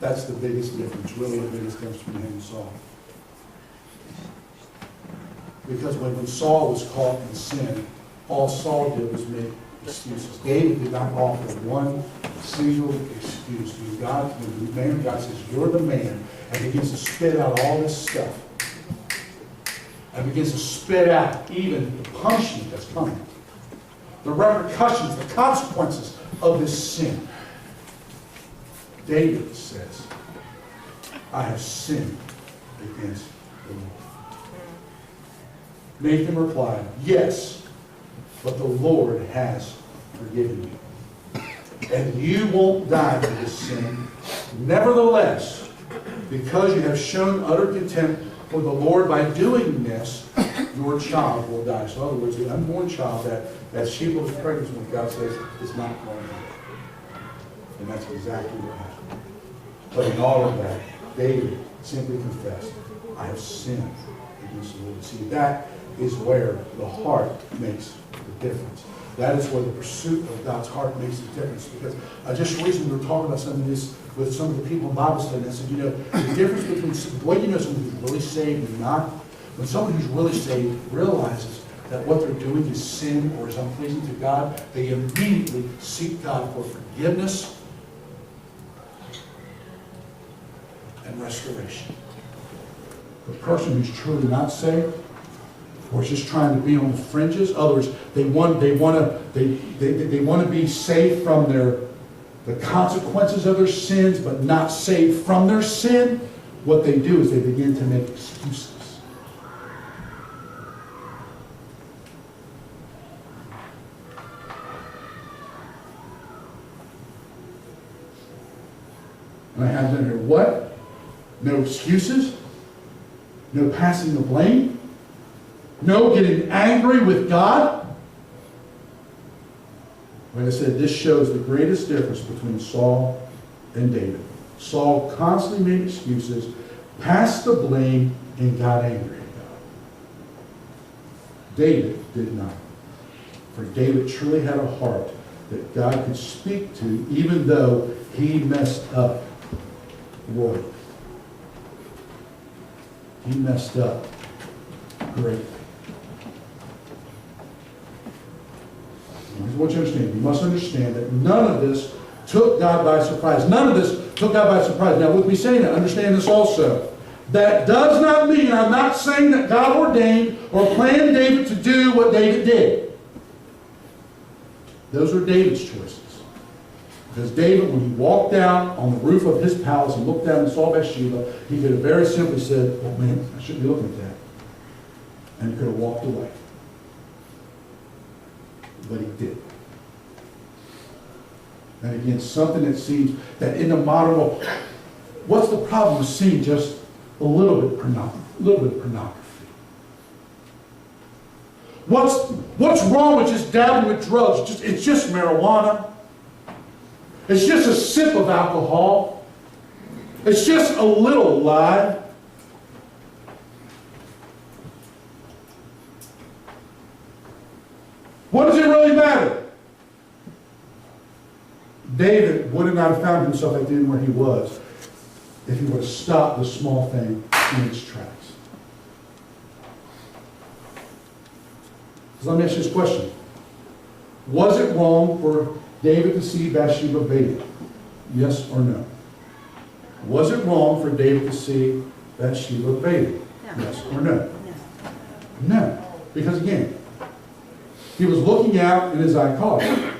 That's the biggest difference, really the biggest difference between him and Saul. Because when Saul was caught in sin, all Saul did was make excuses. David did not offer one single excuse. When the man of God says, you're the man, and begins to spit out all this stuff, and begins to spit out even the punishment that's coming, the repercussions, the consequences of this sin. David says, I have sinned against the Lord. Nathan replied, yes, but the Lord has forgiven you. And you won't die for this sin. Nevertheless, because you have shown utter contempt for the Lord by doing this, your child will die. So in other words, the unborn child that Sheba was pregnant with, God says, is not going to die. And that's exactly what happened. But in all of that, David simply confessed, I have sinned against the Lord. See, that is where the heart makes the difference. That is where the pursuit of God's heart makes the difference. Because I just recently we were talking about some of this with some of the people in Bible study, and I said, the difference between the way you know someone who's really saved and not, when someone who's really saved realizes that what they're doing is sin or is unpleasing to God, they immediately seek God for forgiveness and restoration. The person who's truly not saved, or is just trying to be on the fringes, in other words, they want to be saved from the consequences of their sins, but not saved from their sin. What they do is they begin to make excuses. And I have them here. What? No excuses? No passing the blame? No getting angry with God? Like I said, this shows the greatest difference between Saul and David. Saul constantly made excuses, passed the blame, and got angry at God. David did not. For David truly had a heart that God could speak to, even though he messed up royally. He messed up greatly. Here's what you understand. You must understand that none of this took God by surprise. None of this took God by surprise. Now, with me saying that, understand this also. That does not mean, I'm not saying that God ordained or planned David to do what David did. Those are David's choices. Because David, when he walked out on the roof of his palace and looked down and saw Bathsheba, he could have very simply said, oh man, I shouldn't be looking at that. And he could have walked away. But he did. And again, something that seems that in the modern world, what's the problem with seeing just a little bit of pornography? What's wrong with just dabbling with drugs? It's just marijuana. It's just a sip of alcohol. It's just a little lie. What does it really matter? David would not have found himself at the end where he was if he would have stopped the small thing in its tracks. So let me ask you this question. Was it wrong for David to see Bathsheba bathing? Yes or no? Was it wrong for David to see Bathsheba bathing? No. Yes or no? No. No. Because again, he was looking out and his eye caught it.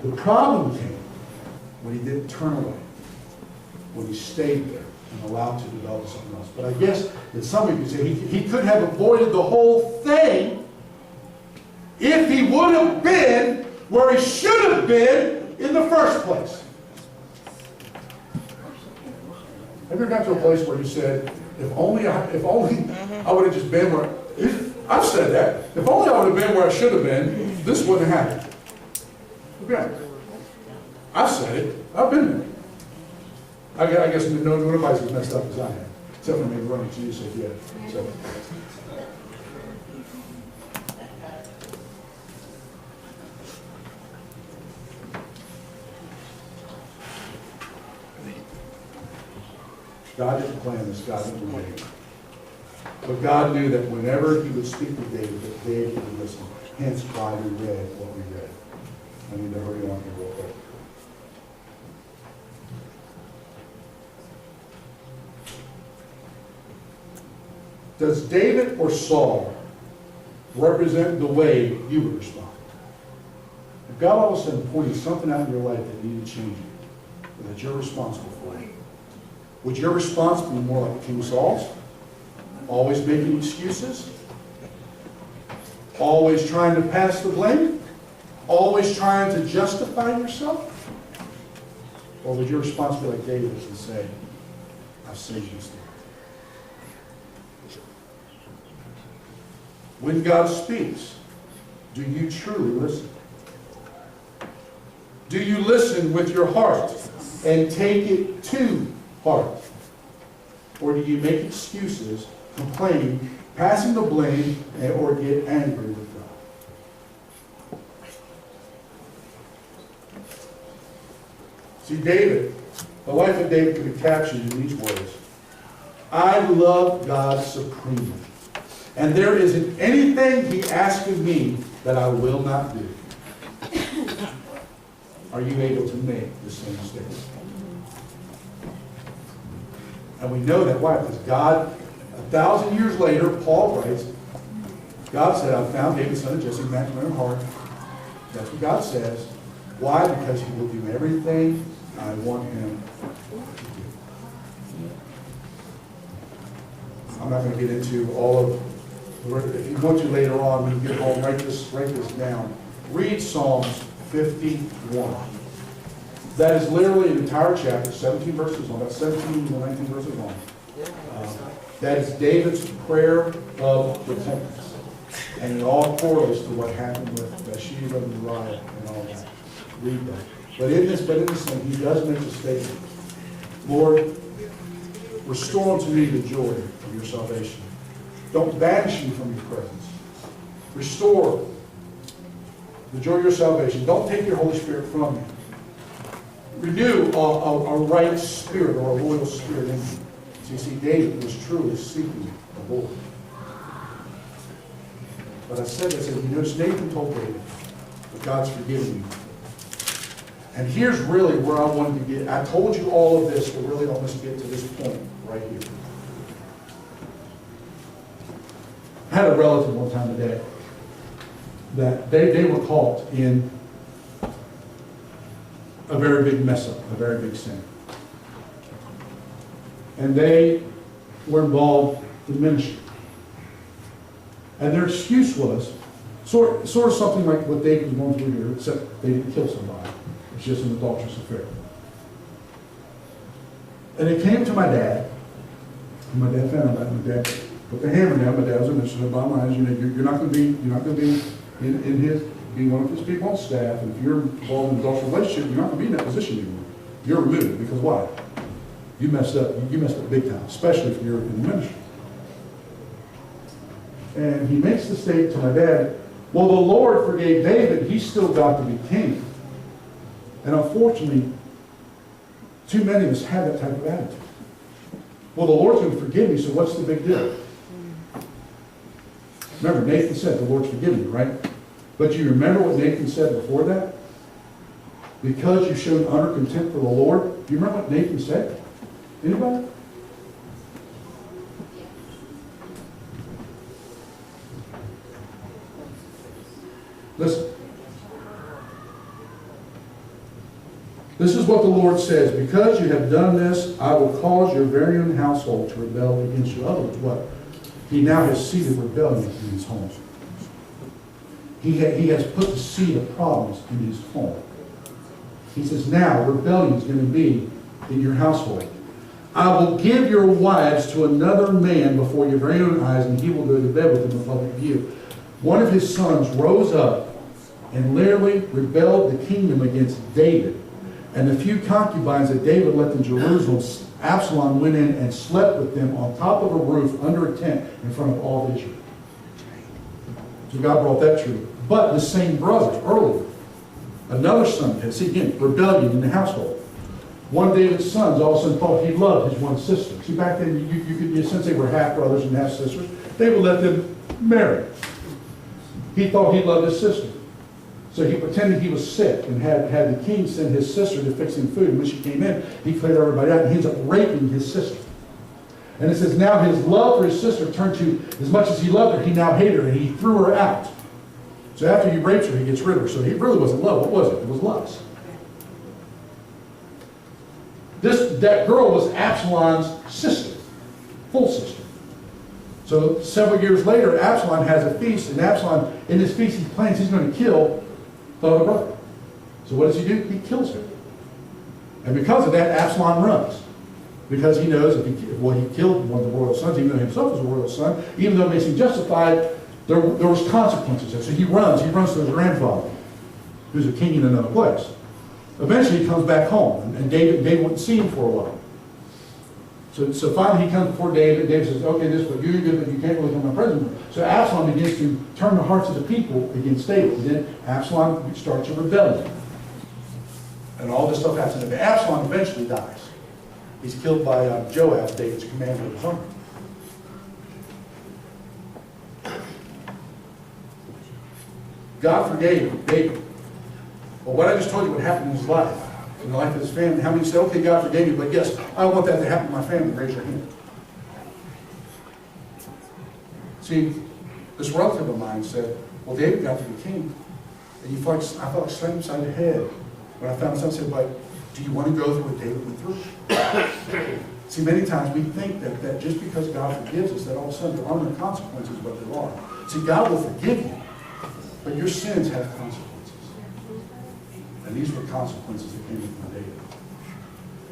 The problem came when he didn't turn away, when he stayed there and allowed to develop something else. But I guess that some of you say he could have avoided the whole thing if he would have been where he should have been in the first place. Have you ever got to a place where you said, if only I would have just been where, I've said that, if only I would have been where I should have been, this wouldn't have happened. Okay. I've said it. I've been there. I guess nobody's as messed up as I am. Except for maybe running to you, so yeah. So. God didn't plan this. God didn't make it. But God knew that whenever he would speak to David, that David would listen. Hence why we read what we read. I need to hurry on here real quick. Does David or Saul represent the way you would respond? If God all of a sudden pointed something out in your life that needed changing, that you're responsible for it? Would your response be more like King Saul's? Always making excuses? Always trying to pass the blame? Always trying to justify yourself? Or would your response be like David's and say, I've sinned against thee? When God speaks, do you truly listen? Do you listen with your heart and take it to heart? Or do you make excuses, complain, passing the blame, or get angry with God? See, David, the life of David could be captured in these words. I love God supremely, and there isn't anything He asks of me that I will not do. Are you able to make the same statement? And we know that. Why? Because God, 1,000 years later, Paul writes, God said, I found David, son of Jesse, man after my own heart. That's what God says. Why? Because He will do everything I want Him to do. I'm not going to get into all of, if you want to later on, when you get home, write this down. Read Psalms 51. That is literally an entire chapter, 17 verses long, about 17 to 19 verses long. That is David's prayer of repentance. And it all correlates to what happened with Bathsheba and Uriah and all that. Read that. But in this thing, he does make a statement. Lord, restore unto me the joy of your salvation. Don't banish me from your presence. Restore the joy of your salvation. Don't take your Holy Spirit from me. Renew a right spirit or a loyal spirit in me. So you see, David was truly seeking the Lord. But I said, you notice Nathan told David that God's forgiven you. And here's really where I wanted to get. I told you all of this, but really almost get to this point right here. I had a relative one time today that they were caught in a very big mess up, a very big sin. And they were involved in ministry. And their excuse was sort of something like what David was going through here, except they didn't kill somebody. It's just an adulterous affair. And it came to my dad. And my dad found out. My dad put the hammer down. My dad was a minister. The bottom line is, you're not going to be be one of his people on staff. And if you're involved in an adulterous relationship, you're not going to be in that position anymore. You're removed because why? You messed up. You messed up big time, especially if you're in the ministry. And he makes the statement to my dad, well, the Lord forgave David. He's still got to be king. And unfortunately, too many of us have that type of attitude. Well, the Lord's going to forgive me, so what's the big deal? Remember, Nathan said, the Lord's forgiven you, right? But you remember what Nathan said before that? Because you showed utter contempt for the Lord. Do you remember what Nathan said? Anybody? Listen. This is what the Lord says. Because you have done this, I will cause your very own household to rebel against you. In other words, what? He now has seeded rebellion in his home. He has put the seed of problems in his home. He says, now rebellion is going to be in your household. I will give your wives to another man before your very own eyes, and he will go to bed with them in public view. One of his sons rose up and literally rebelled the kingdom against David. And the few concubines that David left in Jerusalem, Absalom went in and slept with them on top of a roof under a tent in front of all of Israel. So God brought that true. But the same brothers, earlier, another son had, see again, rebellion in the household. One of David's sons all of a sudden thought he loved his one sister. See, back then, since they were half brothers and half sisters, they would let them marry. He thought he loved his sister. So he pretended he was sick and had the king send his sister to fix him food. And when she came in, he cleared everybody out and he ends up raping his sister. And it says now his love for his sister turned to, as much as he loved her, he now hated her and he threw her out. So after he rapes her, he gets rid of her. So he really wasn't love. What was it? It was lust. That girl was Absalom's sister, full sister. So several years later, Absalom has a feast, and Absalom, in this feast, he plans he's going to kill the other brother. So what does he do? He kills her. And because of that, Absalom runs. Because he knows if he killed one of the royal sons, even though himself was a royal son, even though it makes him justified, there was consequences. And so he runs to his grandfather, who's a king in another place. Eventually he comes back home, and David wouldn't see him for a while. So finally he comes before David. David says, okay, this is what you're good, but you can't really come my presence. So Absalom begins to turn the hearts of the people against David. And then Absalom starts a rebellion. And all this stuff happens. And Absalom eventually dies. He's killed by Joab, David's commander of his army. God forgave David. Well, what I just told you what happened in his life, in the life of his family, how many say, okay, God forgave me, but yes, I want that to happen to my family? Raise your hand. See, this relative of mine said, well, David got to be king. And I felt like slapping upside the head. When I found myself, I said, but do you want to go through what David went through? See, many times we think that just because God forgives us, that all of a sudden there aren't no consequences, but there are. See, God will forgive you, but your sins have consequences. And these were consequences that came from David.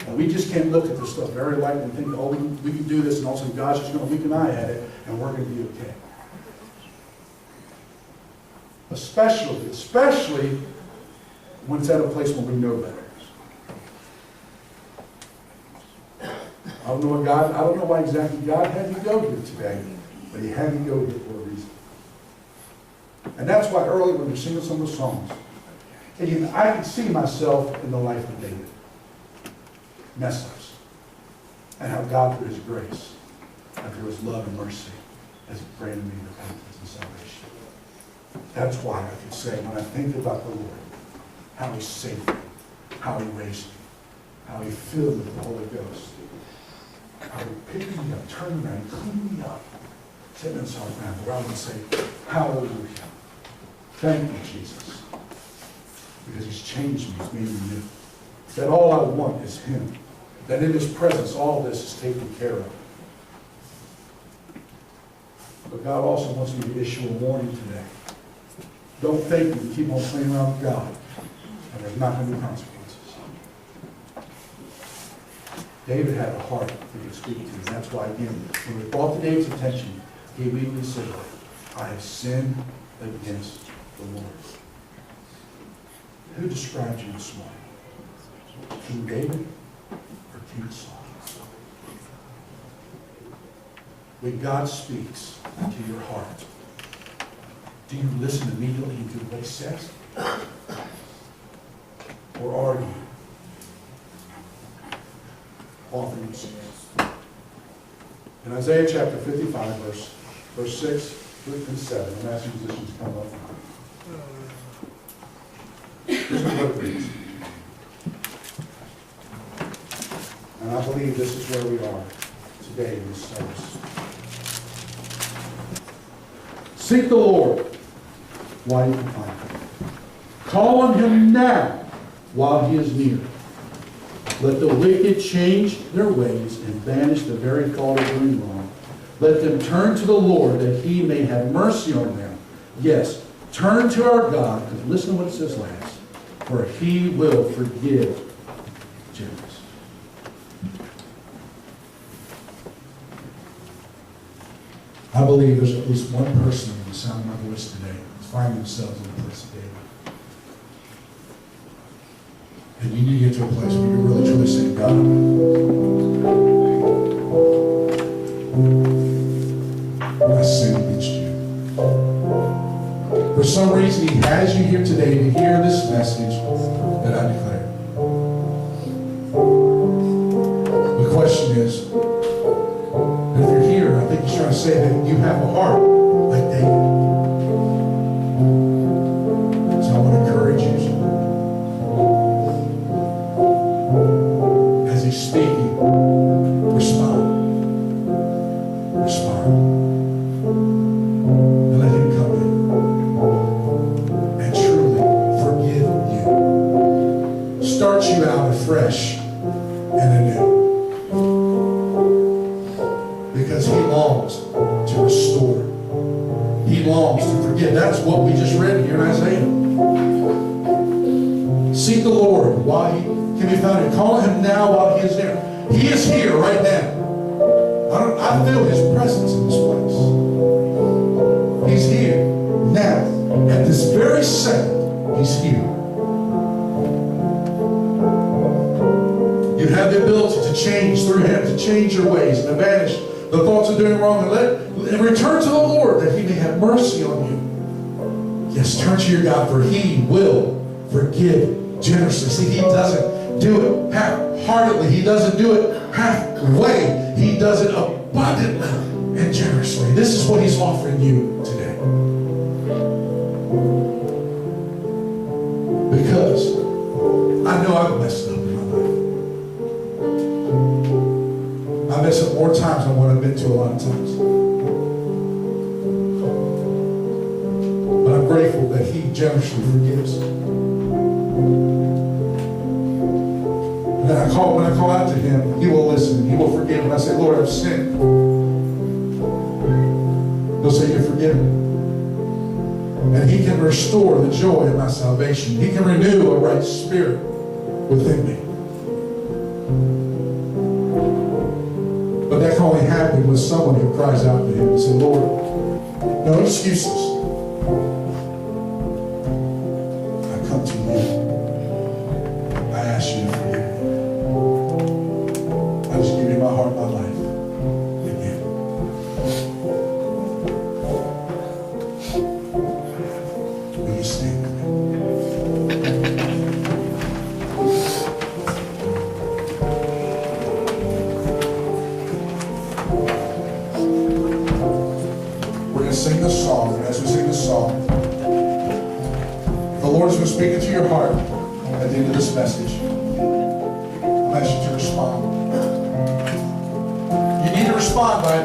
And we just can't look at this stuff very lightly and think, oh, we can do this, and all of a sudden God's just going to wink an eye at it, and we're going to be okay. Especially when it's at a place where we know better. I don't know why exactly God had you go here today, but He had you go here for a reason. And that's why earlier when we were singing some of the songs, again, I could see myself in the life of David. Mess-ups. And how God, through His grace, and through His love and mercy, has granted me repentance and salvation. That's why I could say, when I think about the Lord, how He saved me, how He raised me, how He filled me with the Holy Ghost, how He picked me up, turned me around, cleaned me up, set me on solid ground, where I would say, hallelujah. Thank you, Jesus. Because He's changed me, He's made me new. That all I want is Him. That in His presence, all this is taken care of. But God also wants me to issue a warning today. Don't think you can keep on playing around with God, and there's not going to be consequences. David had a heart that could speak to, and that's why, again, when we brought to David's attention, he immediately said, I have sinned against the Lord. Who described you this morning? King David or King Saul? When God speaks to your heart, do you listen immediately and do what He says? Or are you often ensnared? In Isaiah chapter 55, verse 6 through 7, I'm asking musicians to come up. This is what it reads. And I believe this is where we are today in this service. Seek the Lord while you can find Him. Call on Him now while He is near. Let the wicked change their ways and banish the very thought of doing wrong. Let them turn to the Lord that He may have mercy on them. Yes, turn to our God, because listen to what it says last. For He will forgive generously. I believe there's at least one person in the sound of my voice today who's finding themselves in the place of David. And you need to get to a place where you really truly say, God, I sin against you. For some reason, He has you here today to hear this message that I declare. The question is, if you're here, I think He's trying to say that you have a heart like David. So I want to encourage you. As He's speaking, respond. Respond. And let Him come in and truly forgive you. Start you out afresh and anew. He longs to forgive. That's what we just read here in Isaiah. Seek the Lord while He can be found here. Call Him now while He is there. He is here right now. I feel His presence in this place. He's here now. At this very second, He's here. You have the ability to change through Him, to change your ways and to banish the thoughts of doing wrong and return to the Lord that He may have mercy on you. Yes, turn to your God, for He will forgive generously. See, He doesn't do it half-heartedly. He doesn't do it halfway. He does it abundantly and generously. This is what He's offering you today. Because I know I've messed up in my life. I mess up more times than what I've been to a lot of times. But I'm grateful that He generously forgives. And when I call out to Him, He will listen. He will forgive. And I say, Lord, I've sinned. He'll say, you're forgiven. And He can restore the joy of my salvation. He can renew a right spirit within me. But that can only happen with someone who cries out to Him and says, Lord, no excuses. I come to You. I ask You to forgive me. I just give You my heart, my life. Again. Will you stand with me? We're going to sing this song, and as we sing this song, the Lord's going to speak into your heart at the end of this message. I'm asking you to respond. You need to respond by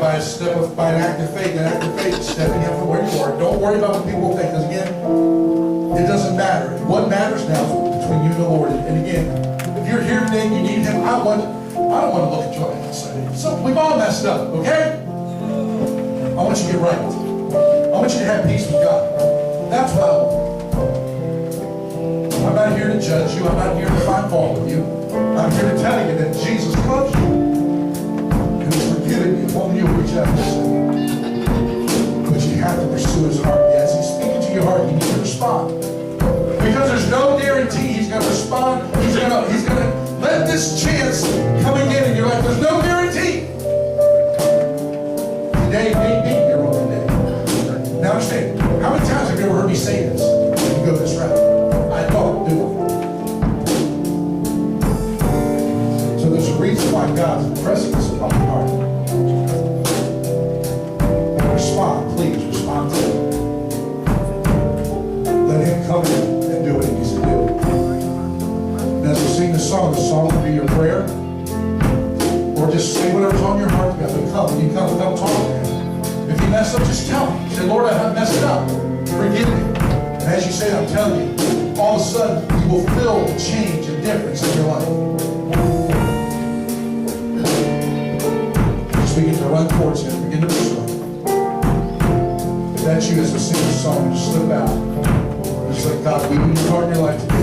an act of faith, stepping up from where you are. Don't worry about what people think, because again, it doesn't matter. What matters now is between you and the Lord. And again, if you're here today and you need Him, I don't want to look at you on the inside. So we've all messed up, okay? I want you to get right. I want you to have peace with God. That's what I want. I'm not here to judge you. I'm not here to find fault with you. I'm here to tell you that Jesus loves you. And He's forgiven you. Only you'll reach out and say, but you have to pursue His heart. As He's speaking to your heart, you need to respond. Because there's no guarantee He's going to respond. He's going to let this chance come again in your life. There's no guarantee. Today may be your only day. Now understand, how many times have you ever heard me say this? You go this route. I don't do it. So there's a reason why God's impressing this upon your heart. Respond, please, respond to Him. Let Him come in and do what He needs to do. And as we sing the song will be your prayer. Or just say whatever's on your heart to God. But come, when you come talk to Him. If you mess up, just tell Him. Say, Lord, I have messed up. Forgive me. And as you say, I'm telling you, all of a sudden, you will feel the change and difference in your life. Just begin to run towards Him. Begin to pursue Him. If that's you, as we sing this song, just slip out. Just like, God, we need your heart in your life today.